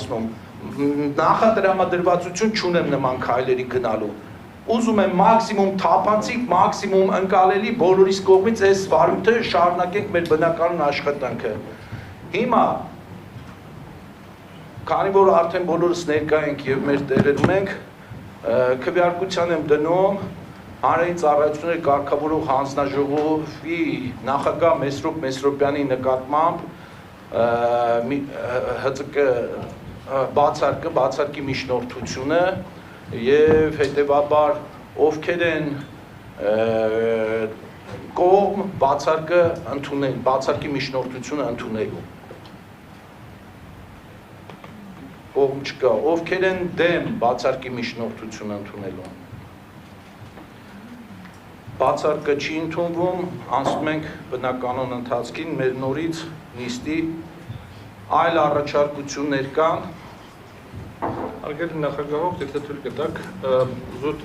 իրականացնում, նախատրամադրվածություն չունեմ նման քայլերի գնալու, ուզում եմ մաքսիմում թափանցիկ, մաքսիմում ընկալելի բոլորիս կողմից այս վարույթը շարունակենք մեր բնականոն աշխատանքը։ Հիմա, քանի որ արդեն բոլորս ներկա ենք և մեր տեղերում ենք, քվեարկության եմ դնում Հանրային ծառայությունների կարգավորող հանձնաժողովի նախագահ Մեսրոպ Մեսրոպյանի նկատմամբ բացարկի միջնորդությունը և հետևաբար ովքեր են կողմ բացարկի միջնորդությունը ընդունելու։ Կողմ չկա, ովքեր են դեմ բացարկի միջնորդությունը ընդունելու։ Բացարկը չի ընդունվում, անցնում ենք բնականոն ընթացքին, մեր նորից նիստի այլ առաջարկություններ կան։ Հարգելի նախագահող, եթե թույլ կտաք, զուտ